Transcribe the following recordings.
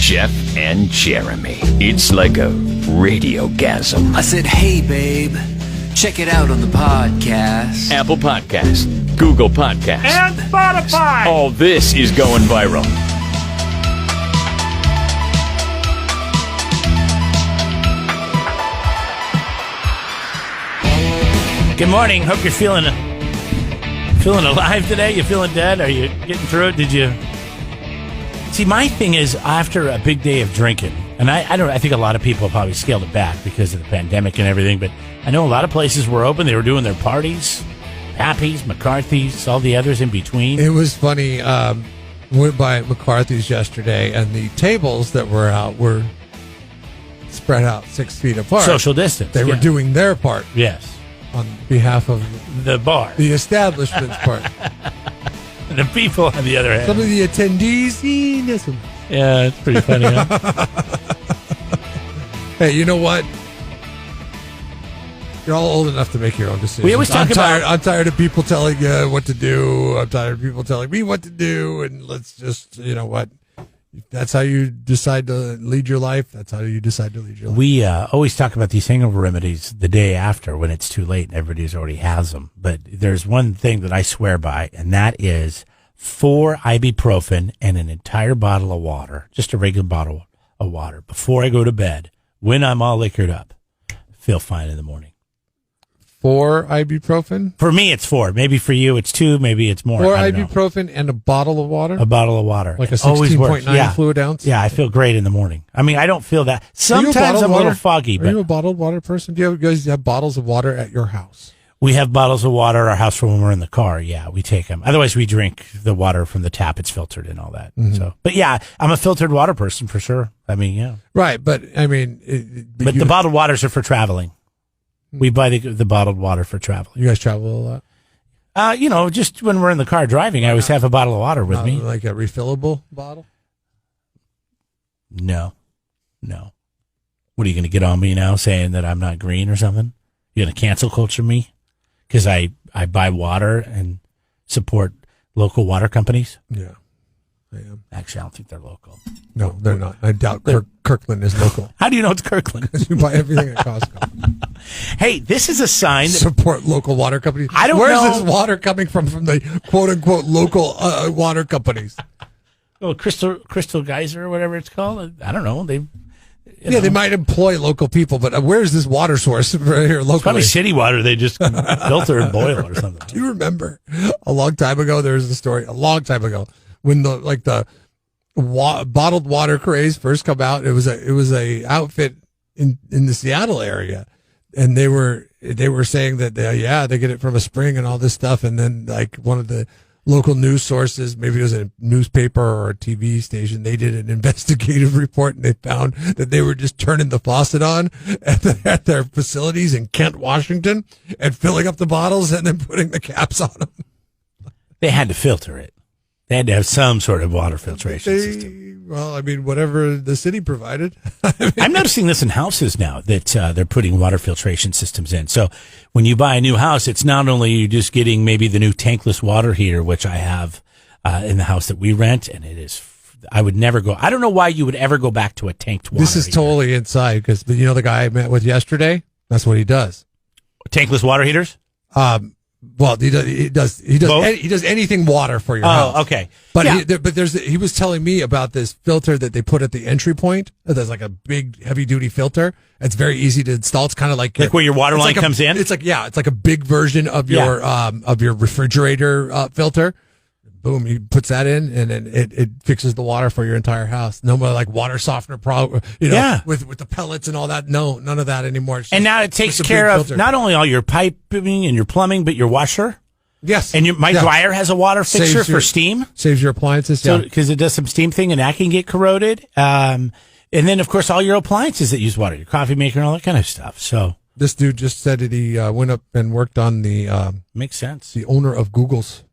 Jeff and Jeremy. It's like a radiogasm. I said, hey, babe, check it out on the podcast. Apple Podcast, Google Podcast, And Spotify. all this is going viral. Good morning. Hope you're feeling alive today. You feeling dead? Are you getting through it? Did you? See, my thing is after a big day of drinking, and I think a lot of people probably scaled it back because of the pandemic and everything, but I know a lot of places were open. They were doing their parties, Happy's, McCarthy's, all the others in between. It was funny. Went by McCarthy's yesterday, and the tables that were out were spread out 6 feet apart. Social distance. They were doing their part. Yes. On behalf of The bar. the establishment's part. The people on the other hand. Some of the attendees, listen. Yeah, it's pretty funny, huh? Hey, you know what? You're all old enough to make your own decisions. We always talk I'm tired of people telling you what to do. I'm tired of people telling me what to do. And let's just, you know what? If that's how you decide to lead your life, that's how you decide to lead your life. We always talk about these hangover remedies the day after when it's too late and everybody's already has them. But there's one thing that I swear by, and that is 4 ibuprofen and an entire bottle of water, just a regular bottle of water, before I go to bed, when I'm all liquored up. Feel fine in the morning. 4 ibuprofen? For me, it's 4. Maybe for you, it's 2. Maybe it's more. 4 I don't know. ibuprofen and a bottle of water? A bottle of water. Like a It always works. 16.9 fluid ounce? Yeah, I feel great in the morning. I mean, I don't feel that. Are you a Sometimes bottled I'm a little water? foggy. Are But you a bottled water person? Do you guys have bottles of water at your house? we have bottles of water at our house for when we're in the car. Yeah, we take them. Otherwise, we drink the water from the tap. It's filtered and all that. Mm-hmm. So, but yeah, I'm a filtered water person for sure. I mean, yeah. Right, but I mean... But the bottled waters are for traveling. We buy the bottled water for traveling. You guys travel a lot? Just when we're in the car driving, I always have a bottle of water with me. Like a refillable bottle? No. What are you going to get on me now saying that I'm not green or something? You're going to cancel culture me? Because I buy water and support local water companies? Yeah, I am. Actually, I don't think they're local. No, they're not. I doubt Kirkland is local. How do you know it's Kirkland? You buy everything at Costco. Hey, this is a sign that Support local water companies. I don't Where's know. this water coming from the quote-unquote local water companies? Crystal Geyser or whatever it's called. I don't know. They might employ local people, but where's this water source right here locally? probably city water. They just filter and boil or something. Do you remember a long time ago? There was a story a long time ago when the bottled water craze first come out. It was a outfit in the Seattle area, and they were saying that they get it from a spring and all this stuff, and then like one of the local news sources, maybe it was a newspaper or a TV station, they did an investigative report and they found that they were just turning the faucet on at their facilities in Kent, Washington, and filling up the bottles and then putting the caps on them. They had to filter it. They had to have some sort of water filtration system. Well, I mean, whatever the city provided. I'm noticing this in houses now that they're putting water filtration systems in. So when you buy a new house, it's not only you just getting maybe the new tankless water heater, which I have in the house that we rent, and it is. I would never go. I don't know why you would ever go back to a tanked water. This is heater. totally inside because the guy I met with yesterday. That's what he does. Tankless water heaters. Well, he does anything water for your house. Oh, okay. But yeah. he was telling me about this filter that they put at the entry point. There's like a big heavy duty filter. It's very easy to install. It's kind of like where your water line comes in. It's like a big version of your refrigerator filter. Boom, he puts that in, and then it fixes the water for your entire house. No more like water softener problem, with the pellets and all that. No, none of that anymore. And now it takes care of not only all your piping and your plumbing, but your washer. Yes. And my dryer has a water fixture for steam. Saves your appliances, So, because it does some steam thing and that can get corroded. And then, of course, all your appliances that use water, your coffee maker and all that kind of stuff. So this dude just said that he went up and worked on the... makes sense. The owner of Google's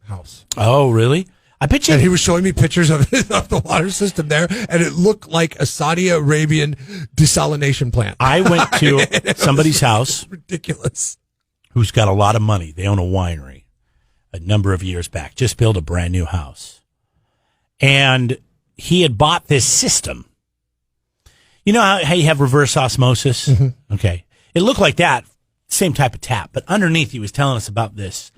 house. Oh, really? I bet you. And he was showing me pictures of the water system there, and it looked like a Saudi Arabian desalination plant. I went to somebody's house. Ridiculous. Who's got a lot of money. They own a winery a number of years back. Just built a brand new house. And he had bought this system. You know how you have reverse osmosis? Mm-hmm. Okay. It looked like that, same type of tap, but underneath he was telling us about this.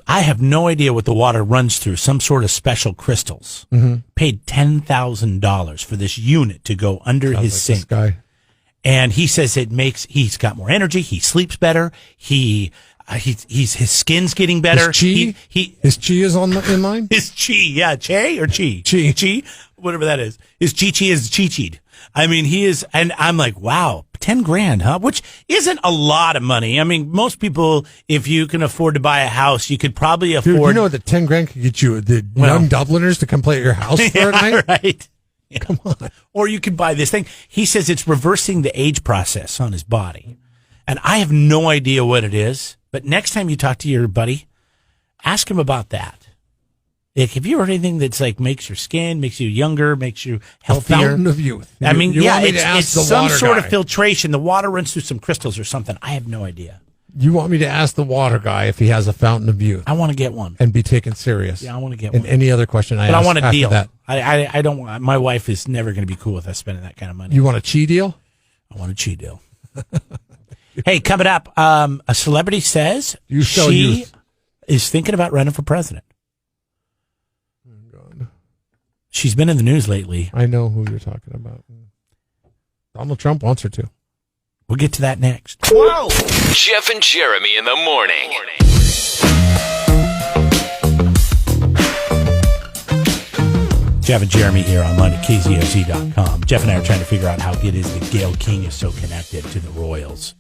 I have no idea what the water runs through, some sort of special crystals. Mm-hmm. Paid $10,000 for this unit to go under his sink. This guy. And he says he's got more energy, he sleeps better, his skin's getting better. His chi is in line? His chi, yeah, che or chi? Chi, whatever that is. His chi is chi-chi'd. I mean, he is, and I'm like, wow, $10,000, huh? Which isn't a lot of money. I mean, most people, if you can afford to buy a house, you could probably afford. Dude, you know that $10,000 could get you the young Dubliners to come play at your house for a night? Right. Yeah. Come on. Or you could buy this thing. He says it's reversing the age process on his body. And I have no idea what it is. But next time you talk to your buddy, ask him about that. Like, have you heard anything that's like makes your skin, makes you younger, makes you healthier? A fountain of youth. I mean, yeah, it's some sort guy. of filtration. The water runs through some crystals or something. I have no idea. You want me to ask the water guy if he has a fountain of youth? I want to get one and be taken serious. Yeah, I want to get one. And any other question I want a deal. That. I don't want. My wife is never going to be cool with us spending that kind of money. You want a chi deal? I want a chi deal. Hey, coming up, a celebrity says she is thinking about running for president. She's been in the news lately. I know who you're talking about. Donald Trump wants her to. We'll get to that next. Whoa! Jeff and Jeremy in the morning. Jeff and Jeremy here online at KZOZ.com. Jeff and I are trying to figure out how it is that Gayle King is so connected to the Royals.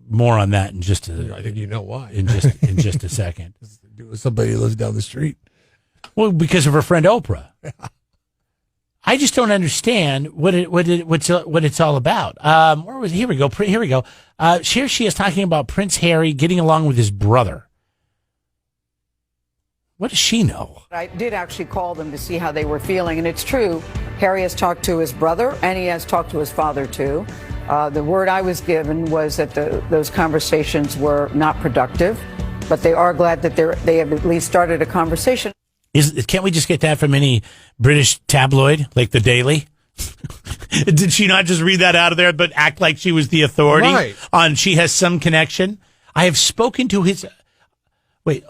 More on that in just a. I think you know why. In just a second. Somebody who lives down the street. Well, because of her friend Oprah. I just don't understand what it's all about. Here we go. Here she is talking about Prince Harry getting along with his brother. What does she know? I did actually call them to see how they were feeling, and it's true. Harry has talked to his brother, and he has talked to his father too. The word I was given was that those conversations were not productive, but they are glad that they have at least started a conversation. Can't we just get that from any British tabloid, like the Daily? Did she not just read that out of there, but act like she was the authority on she has some connection? I have spoken to his. Wait,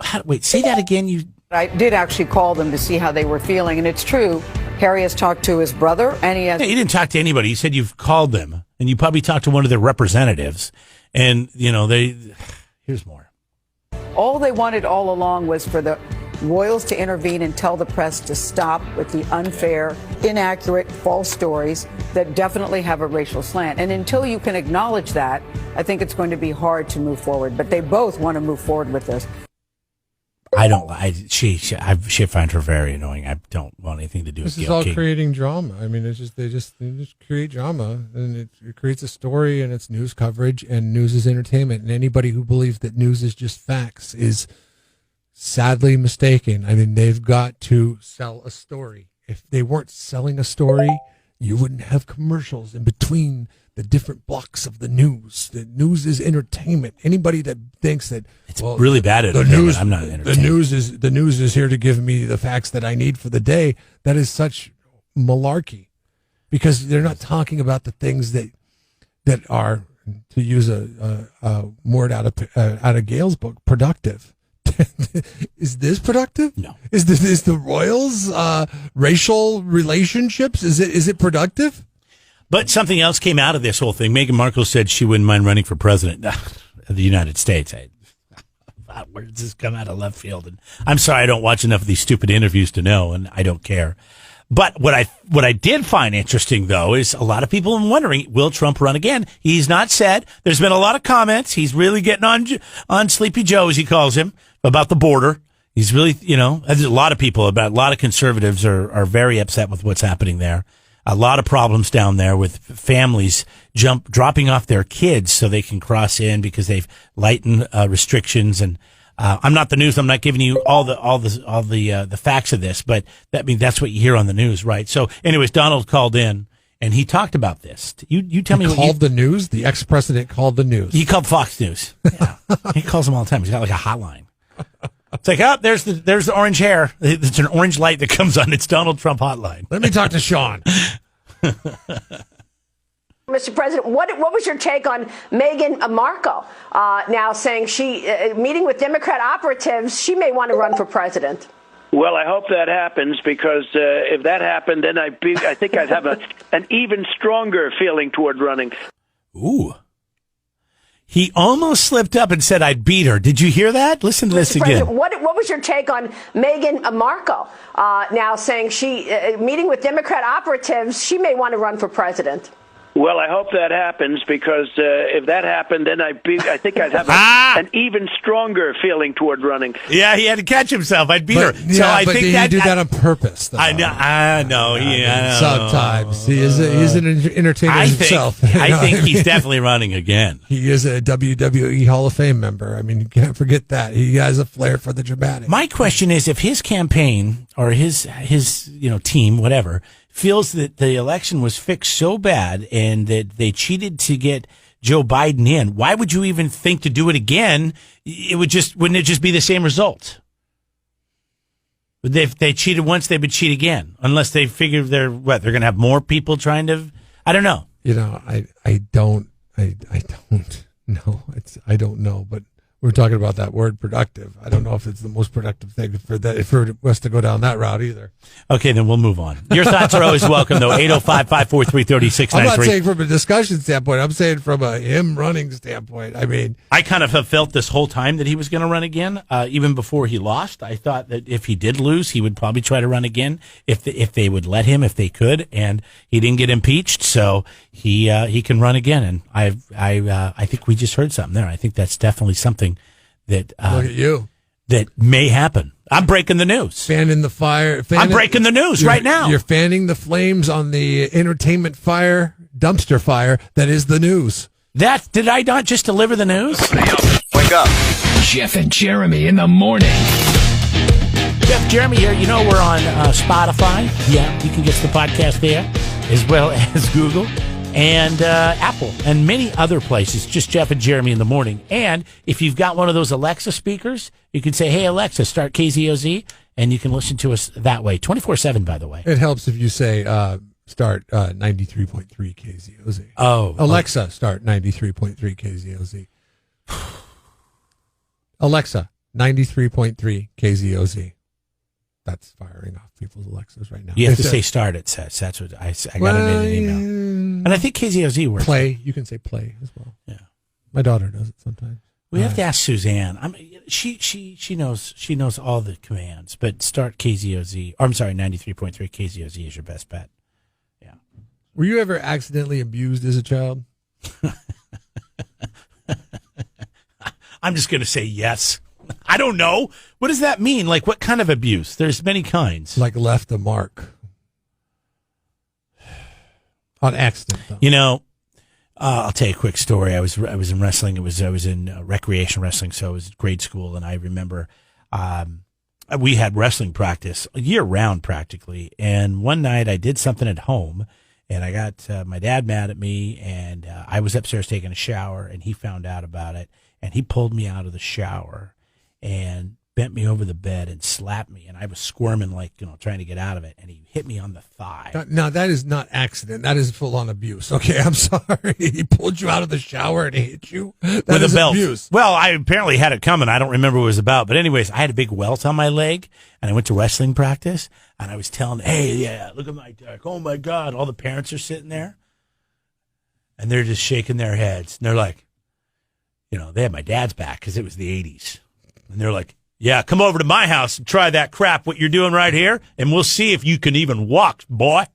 say that again. I did actually call them to see how they were feeling, and it's true. Harry has talked to his brother, and he has. No, you didn't talk to anybody. You said you've called them, and you probably talked to one of their representatives, and here's more. All they wanted all along was for the Royals to intervene and tell the press to stop with the unfair, inaccurate, false stories that definitely have a racial slant. And until you can acknowledge that, I think it's going to be hard to move forward. But they both want to move forward with this. She find her very annoying. I don't want anything to do with Gayle King. This is all creating drama. I mean, they just create drama, and it creates a story, and it's news coverage, and news is entertainment. And anybody who believes that news is just facts is sadly mistaken. I mean, they've got to sell a story. If they weren't selling a story, you wouldn't have commercials in between the different blocks of the news. The news is entertainment. Anybody that thinks that it's really bad at the news, I'm not entertained. The news is here to give me the facts that I need for the day. That is such malarkey, because they're not talking about the things that are, to use a word out of Gayle's book, productive. Is this productive? No. Is the Royals racial relationships? Is it productive? But something else came out of this whole thing. Meghan Markle said she wouldn't mind running for president of the United States. Where does this come out of left field? And I'm sorry, I don't watch enough of these stupid interviews to know, and I don't care. But what I did find interesting, though, is a lot of people are wondering, will Trump run again? He's not said. There's been a lot of comments. He's really getting on Sleepy Joe, as he calls him, about the border. He's really, there's a lot of people, a lot of conservatives are very upset with what's happening there. A lot of problems down there with families dropping off their kids so they can cross in because they've lightened restrictions. And I'm not the news. I'm not giving you all the facts of this, but that's what you hear on the news, right? So, anyways, Donald called in and he talked about this. You tell me what called the news. The ex-president called the news. He called Fox News. Yeah. He calls them all the time. He's got like a hotline. It's like, oh, there's the orange hair. It's an orange light that comes on. It's Donald Trump hotline. Let me talk to Sean. Mr. President, what was your take on Meghan Markle now saying she, meeting with Democrat operatives, she may want to run for president? Well, I hope that happens because if that happened, then I think I'd have an even stronger feeling toward running. Ooh. He almost slipped up and said, I'd beat her. Did you hear that? Listen to this Mr. again. President, what was your take on Meghan Markle now saying she, meeting with Democrat operatives, she may want to run for president? Well, I hope that happens because if that happened, then I think I'd have an even stronger feeling toward running. Yeah, he had to catch himself. I'd beat her. Yeah, so I but think he do that on purpose. Though. I know. Yeah, sometimes he is an entertainer himself. I think he's definitely running again. He is a WWE Hall of Fame member. I mean, you can't forget that. He has a flair for the dramatic. My question is, if his campaign or his team, whatever, feels that the election was fixed so bad and that they cheated to get Joe Biden in, why would you even think to do it again? Wouldn't it just be the same result? If they cheated once, they would cheat again, unless they figure they're going to have more people trying to. I don't know. I don't know. I don't know, but we're talking about that word productive. I don't know if it's the most productive thing for us to go down that route either. Okay, then we'll move on. Your thoughts are always welcome, though. 805-543-3693. I'm not saying from a discussion standpoint. I'm saying from a him running standpoint. I mean, I kind of have felt this whole time that he was going to run again, even before he lost. I thought that if he did lose, he would probably try to run again if they would let him, if they could. And he didn't get impeached, so he can run again. And I think we just heard something there. I think that's definitely something that look at you. That may happen. I'm breaking the news. Fanning the fire. I'm breaking the news right now. You're fanning the flames on the entertainment fire, dumpster fire that is the news. Did I not just deliver the news? Wake up. Jeff and Jeremy in the morning. Jeff, Jeremy here. You know we're on Spotify. Yeah, you can get the podcast there, as well as Google and Apple and many other places. Just Jeff and Jeremy in the morning. And if you've got one of those Alexa speakers, you can say, hey, Alexa, start KZOZ, and you can listen to us that way. 24/7, by the way. It helps if you say start 93.3 KZOZ. Oh. Alexa, start 93.3 KZOZ. Alexa, 93.3 KZOZ. That's firing off people's Alexas right now. You have to say start, it says. That's what I got it in an email. And I think KZOZ works. Play. You can say play as well. Yeah. My daughter does it sometimes. We have to ask Suzanne. She knows all the commands, but start KZOZ. Or I'm sorry, 93.3 KZOZ is your best bet. Yeah. Were you ever accidentally abused as a child? I'm just going to say yes. I don't know. What does that mean? Like, what kind of abuse? There's many kinds. Like left a mark. On accident, though. You know, I'll tell you a quick story. I was in wrestling. I was in recreation wrestling, so I was in grade school, and I remember we had wrestling practice year round practically. And one night I did something at home, and I got my dad mad at me, and I was upstairs taking a shower, and he found out about it, and he pulled me out of the shower and bent me over the bed and slapped me, and I was squirming like, trying to get out of it, and he hit me on the thigh. No, that is not accident. That is full-on abuse. Okay, I'm sorry. He pulled you out of the shower and hit you? That with is a belt. abuse. Well, I apparently had it coming. I don't remember what it was about. But anyways, I had a big welt on my leg, and I went to wrestling practice, and I was telling, hey, yeah, look at my dick. Oh, my God. All the parents are sitting there, and they're just shaking their heads. And they're like, they had my dad's back because it was the 80s. And they're like, yeah, come over to my house and try that crap, what you're doing right here, and we'll see if you can even walk, boy.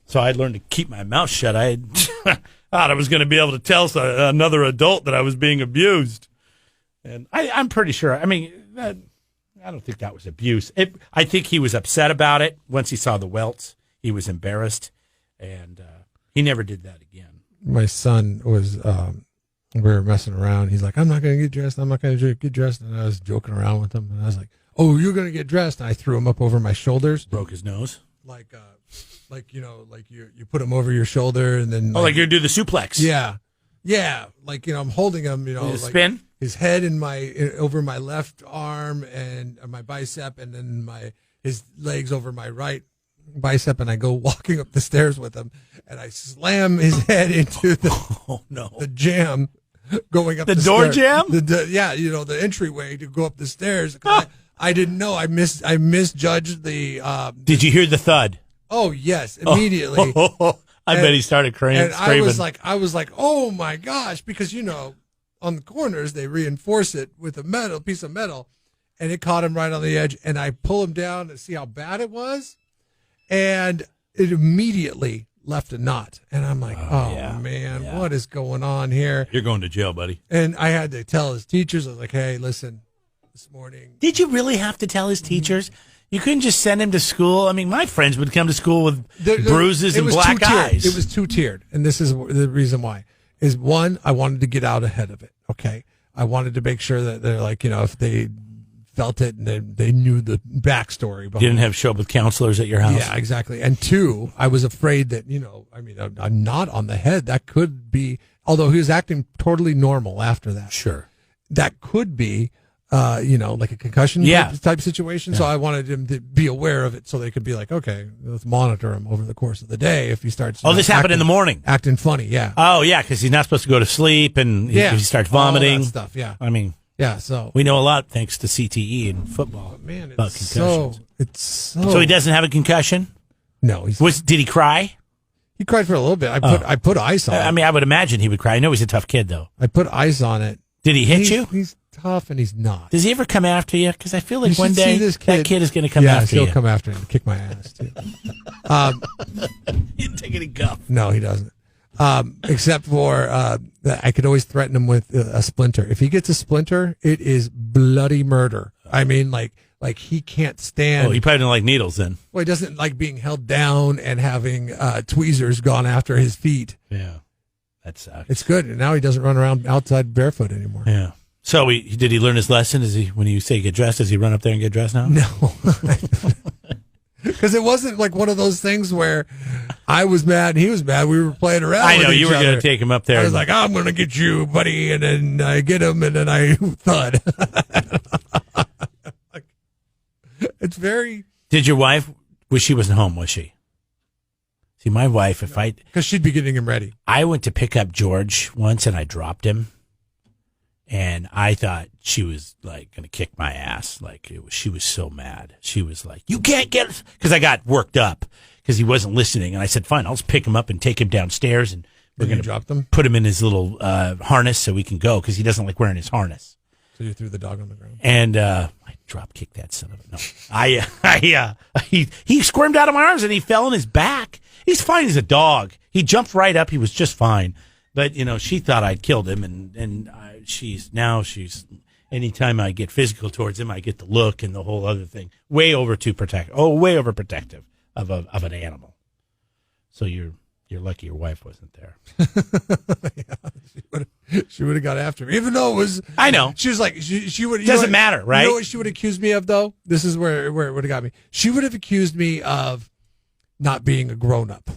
So I learned to keep my mouth shut. I thought I was going to be able to tell another adult that I was being abused. And I'm pretty sure, I don't think that was abuse. I think he was upset about it. Once he saw the welts, he was embarrassed, and he never did that again. My son was... we were messing around. He's like, I'm not going to get dressed. I'm not going to get dressed. And I was joking around with him. And I was like, oh, you're going to get dressed. And I threw him up over my shoulders. Broke his nose. Like you put him over your shoulder and then. Like you're going to do the suplex. Yeah. Yeah. Like, I'm holding him, like spin. his head over my left arm and my bicep, and then his legs over my right bicep, and I go walking up the stairs with him, and I slam his head into the jam going up the door stairs. jam. The entryway to go up the stairs. I didn't know. I misjudged the. Did you hear the thud? Oh yes, immediately. I bet he started screaming. And I was like, oh my gosh, because on the corners they reinforce it with a piece of metal, and it caught him right on the edge. And I pull him down to see how bad it was, and it immediately left a knot. And I'm like, man, what is going on here? You're going to jail, buddy. And I had to tell his teachers. I was like, hey, listen, this morning. Did you really have to tell his teachers? You couldn't just send him to school. I mean, my friends would come to school with bruises and black eyes. It was two-tiered, and this is the reason why. Is one, I wanted to get out ahead of it, okay? I wanted to make sure that they're like, if they felt it and they knew the backstory. You didn't have show up with counselors at your house? Yeah, exactly. And two, I was afraid that, a knot on the head, that could be, although he was acting totally normal after that. Sure. That could be, like a concussion type situation. Yeah. So I wanted him to be aware of it so they could be like, okay, let's monitor him over the course of the day if he starts. This happened in the morning. Acting funny, yeah. Oh, yeah, because he's not supposed to go to sleep and he starts vomiting. All that stuff, yeah. I mean, so. We know a lot thanks to CTE and football. But man, about concussions. So he doesn't have a concussion? No. Did he cry? He cried for a little bit. I put ice on it. I mean, I would imagine he would cry. I know he's a tough kid, though. I put ice on it. Did he hit you? He's tough and he's not. Does he ever come after you? Because I feel like one day that kid is going to come after you. Yeah, he'll come after me and kick my ass, too. He didn't take any guff. No, he doesn't. Except for I could always threaten him with a splinter. If he gets a splinter, it is bloody murder. I mean, like he can't stand. Oh, he probably doesn't like needles then. Well, he doesn't like being held down and having tweezers gone after his feet. Yeah. That sucks. It's good. And now he doesn't run around outside barefoot anymore. Yeah. So did he learn his lesson? When you say get dressed, does he run up there and get dressed now? No. Because it wasn't like one of those things where I was mad and he was mad. We were playing around. I know you were going to take him up there. I was like, I'm going to get you, buddy, and then I get him, and then I thud. It's very. Did your wife? She wasn't home, was she? See, my wife, because she'd be getting him ready. I went to pick up George once, and I dropped him. And I thought she was like going to kick my ass. She was so mad. She was like, "You can't get," because I got worked up because he wasn't listening. And I said, "Fine, I'll just pick him up and take him downstairs, and we're going to put him in his little harness so we can go because he doesn't like wearing his harness." So you threw the dog on the ground. And I drop kicked that son of a no. He squirmed out of my arms and he fell on his back. He's fine as a dog. He jumped right up. He was just fine. But she thought I'd killed him, and she's anytime I get physical towards him, I get the look and the whole other thing. Way overprotective of an animal. So you're lucky your wife wasn't there. Yeah, she would have got after me, even though it was. I know. She was like she would. Doesn't matter, right? You know what she would accuse me of though? This is where it would have got me. She would have accused me of not being a grown up.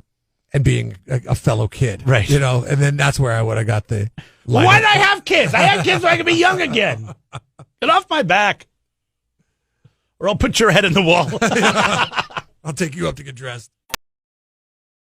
And being a fellow kid, right? And then that's where I would have got the. Why did I have kids? I had kids so I could be young again. Get off my back, or I'll put your head in the wall. I'll take you up to get dressed.